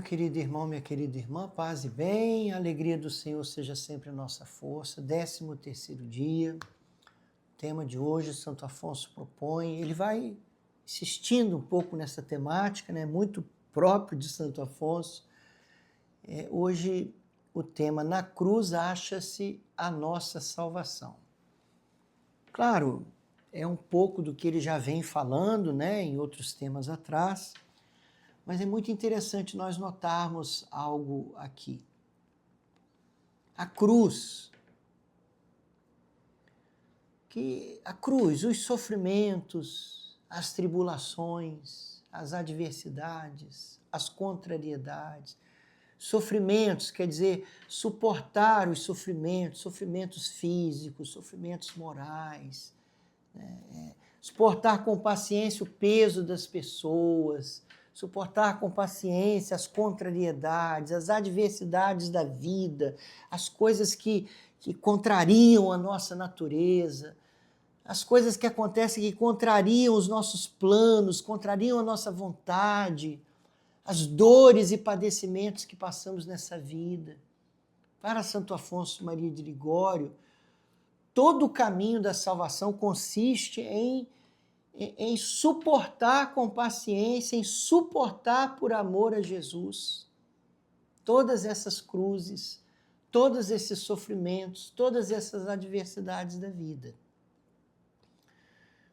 Meu querido irmão, minha querida irmã, paz e bem, a alegria do Senhor seja sempre a nossa força. 13º dia, o tema de hoje, Santo Afonso propõe, ele vai insistindo um pouco nessa temática, né? Muito próprio de Santo Afonso. Hoje o tema, na cruz acha-se a nossa salvação. Claro, é um pouco do que ele já vem falando, né, em outros temas atrás, mas é muito interessante nós notarmos algo aqui. A cruz, os sofrimentos, as tribulações, as adversidades, as contrariedades, sofrimentos, quer dizer, suportar os sofrimentos físicos, sofrimentos morais, suportar com paciência o peso das pessoas, suportar com paciência as contrariedades, as adversidades da vida, as coisas que contrariam a nossa natureza, as coisas que acontecem que contrariam os nossos planos, contrariam a nossa vontade, as dores e padecimentos que passamos nessa vida. Para Santo Afonso Maria de Ligório, todo o caminho da salvação consiste em suportar com paciência, em suportar por amor a Jesus todas essas cruzes, todos esses sofrimentos, todas essas adversidades da vida.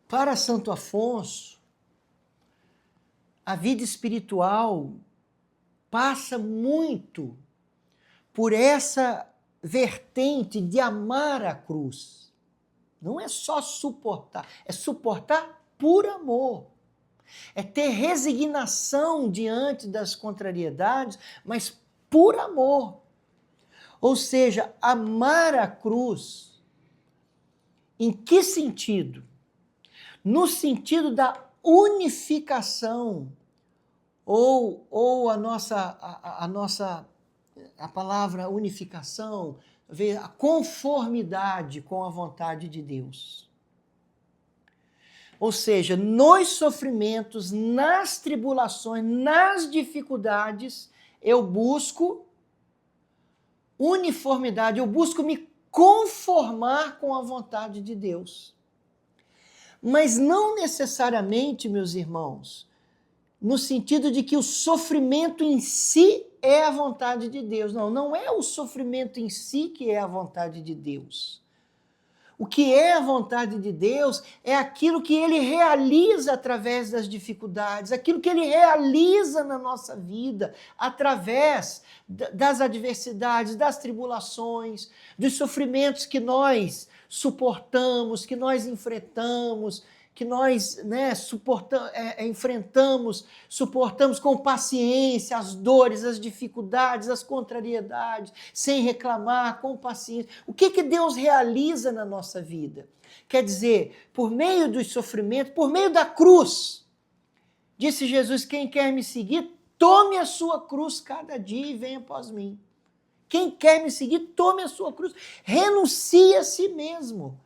Para Santo Afonso, a vida espiritual passa muito por essa vertente de amar a cruz. Não é só suportar, é suportar por amor. É ter resignação diante das contrariedades, mas por amor. Ou seja, amar a cruz. Em que sentido? No sentido da unificação, ou a palavra unificação, a conformidade com a vontade de Deus. Ou seja, nos sofrimentos, nas tribulações, nas dificuldades, eu busco uniformidade, eu busco me conformar com a vontade de Deus. Mas não necessariamente, meus irmãos, no sentido de que o sofrimento em si é a vontade de Deus. Não, não é o sofrimento em si que é a vontade de Deus. O que é a vontade de Deus é aquilo que Ele realiza através das dificuldades, aquilo que Ele realiza na nossa vida, através das adversidades, das tribulações, dos sofrimentos que nós suportamos, que nós enfrentamos, que nós suportamos com paciência as dores, as dificuldades, as contrariedades, sem reclamar, com paciência. O que Deus realiza na nossa vida? Quer dizer, por meio dos sofrimentos, por meio da cruz, disse Jesus, quem quer me seguir, tome a sua cruz cada dia e venha após mim. Quem quer me seguir, tome a sua cruz, renuncie a si mesmo.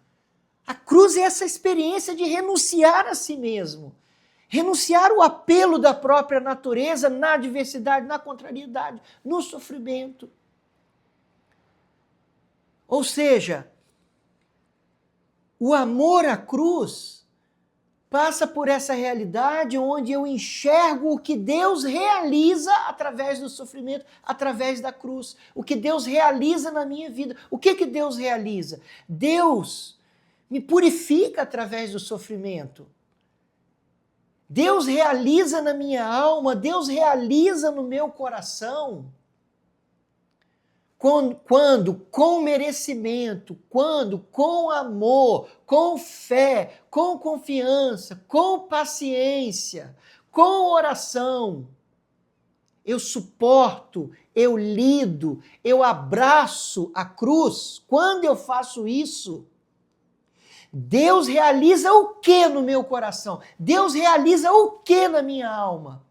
A cruz é essa experiência de renunciar a si mesmo, renunciar o apelo da própria natureza na adversidade, na contrariedade, no sofrimento. Ou seja, o amor à cruz passa por essa realidade onde eu enxergo o que Deus realiza através do sofrimento, através da cruz, o que Deus realiza na minha vida. O que Deus realiza? Deus me purifica através do sofrimento. Deus realiza na minha alma, Deus realiza no meu coração. Quando com merecimento, quando com amor, com fé, com confiança, com paciência, com oração, eu suporto, eu lido, eu abraço a cruz. Quando eu faço isso, Deus realiza o que no meu coração? Deus realiza o que na minha alma?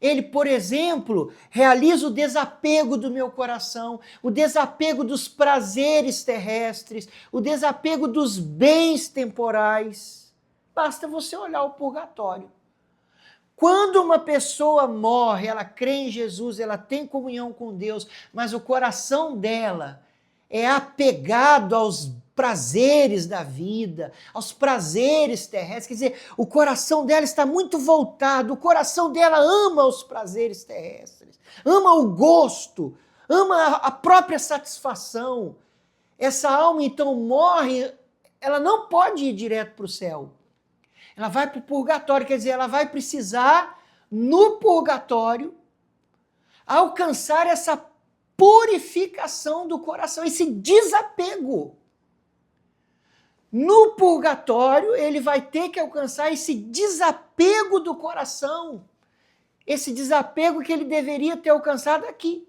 Ele, por exemplo, realiza o desapego do meu coração, o desapego dos prazeres terrestres, o desapego dos bens temporais. Basta você olhar o purgatório. Quando uma pessoa morre, ela crê em Jesus, ela tem comunhão com Deus, mas o coração dela é apegado aos prazeres da vida, aos prazeres terrestres, quer dizer, o coração dela está muito voltado, o coração dela ama os prazeres terrestres, ama o gosto, ama a própria satisfação. Essa alma então morre, ela não pode ir direto para o céu. Ela vai para o purgatório, quer dizer, ela vai precisar, no purgatório, alcançar essa purificação do coração, esse desapego. No purgatório, ele vai ter que alcançar esse desapego do coração, esse desapego que ele deveria ter alcançado aqui.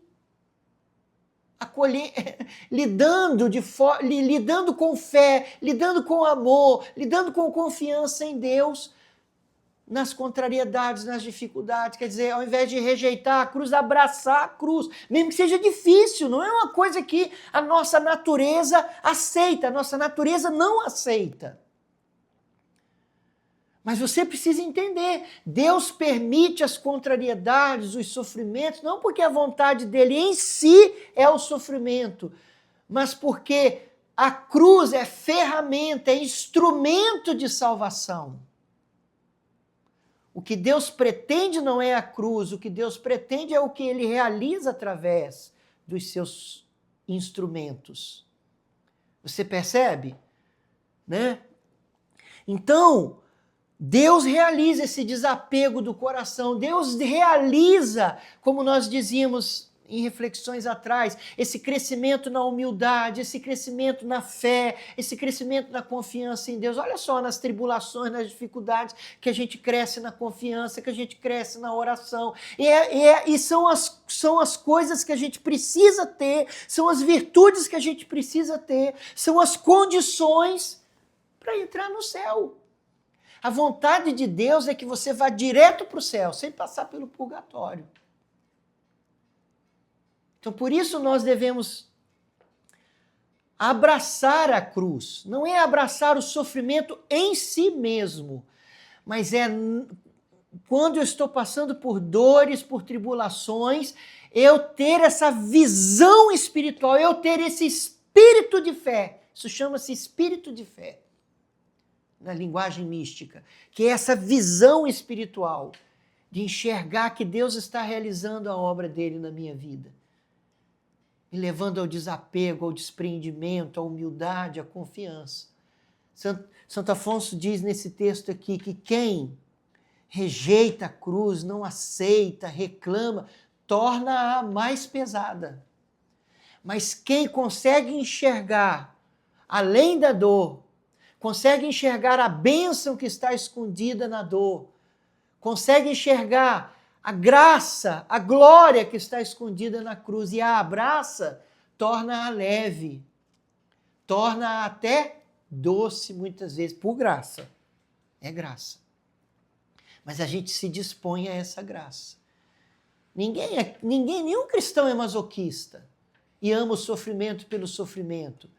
Lidando com fé, lidando com amor, lidando com confiança em Deus, nas contrariedades, nas dificuldades, quer dizer, ao invés de rejeitar a cruz, abraçar a cruz, mesmo que seja difícil, não é uma coisa que a nossa natureza aceita, a nossa natureza não aceita. Mas você precisa entender, Deus permite as contrariedades, os sofrimentos, não porque a vontade dele em si é o sofrimento, mas porque a cruz é ferramenta, é instrumento de salvação. O que Deus pretende não é a cruz, o que Deus pretende é o que ele realiza através dos seus instrumentos. Você percebe? Né? Então, Deus realiza esse desapego do coração, Deus realiza, como nós dizíamos em reflexões atrás, esse crescimento na humildade, esse crescimento na fé, esse crescimento na confiança em Deus. Olha só, nas tribulações, nas dificuldades, que a gente cresce na confiança, que a gente cresce na oração. E são as coisas que a gente precisa ter, são as virtudes que a gente precisa ter, são as condições para entrar no céu. A vontade de Deus é que você vá direto para o céu, sem passar pelo purgatório. Então, por isso nós devemos abraçar a cruz. Não é abraçar o sofrimento em si mesmo, mas é quando eu estou passando por dores, por tribulações, eu ter essa visão espiritual, eu ter esse espírito de fé. Isso chama-se espírito de fé, na linguagem mística, que é essa visão espiritual de enxergar que Deus está realizando a obra dele na minha vida, me levando ao desapego, ao desprendimento, à humildade, à confiança. Santo Afonso diz nesse texto aqui que quem rejeita a cruz, não aceita, reclama, torna-a mais pesada. Mas quem consegue enxergar, além da dor, consegue enxergar a bênção que está escondida na dor, consegue enxergar a graça, a glória que está escondida na cruz e a abraça, torna-a leve, torna-a até doce muitas vezes, por graça. É graça. Mas a gente se dispõe a essa graça. Nenhum cristão é masoquista e ama o sofrimento pelo sofrimento.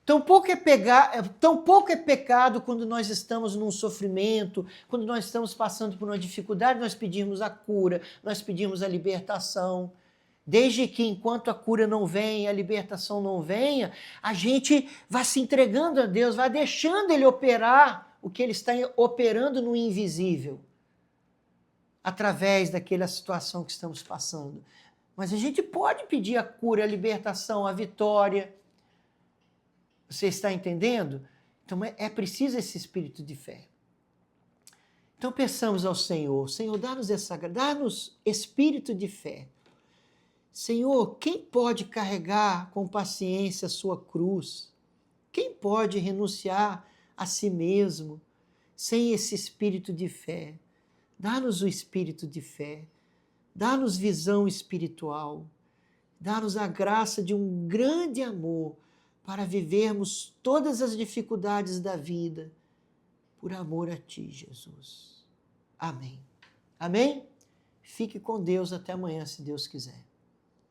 Tão pouco é pecado quando nós estamos num sofrimento, quando nós estamos passando por uma dificuldade, nós pedimos a cura, nós pedimos a libertação. Desde que enquanto a cura não vem, a libertação não venha, a gente vai se entregando a Deus, vai deixando ele operar o que ele está operando no invisível, através daquela situação que estamos passando. Mas a gente pode pedir a cura, a libertação, a vitória. Você está entendendo? Então é preciso esse espírito de fé. Então peçamos ao Senhor, Senhor, dá-nos espírito de fé. Senhor, quem pode carregar com paciência a sua cruz? Quem pode renunciar a si mesmo sem esse espírito de fé? Dá-nos o espírito de fé, dá-nos visão espiritual, dá-nos a graça de um grande amor para vivermos todas as dificuldades da vida por amor a Ti, Jesus. Amém. Amém? Fique com Deus até amanhã, se Deus quiser.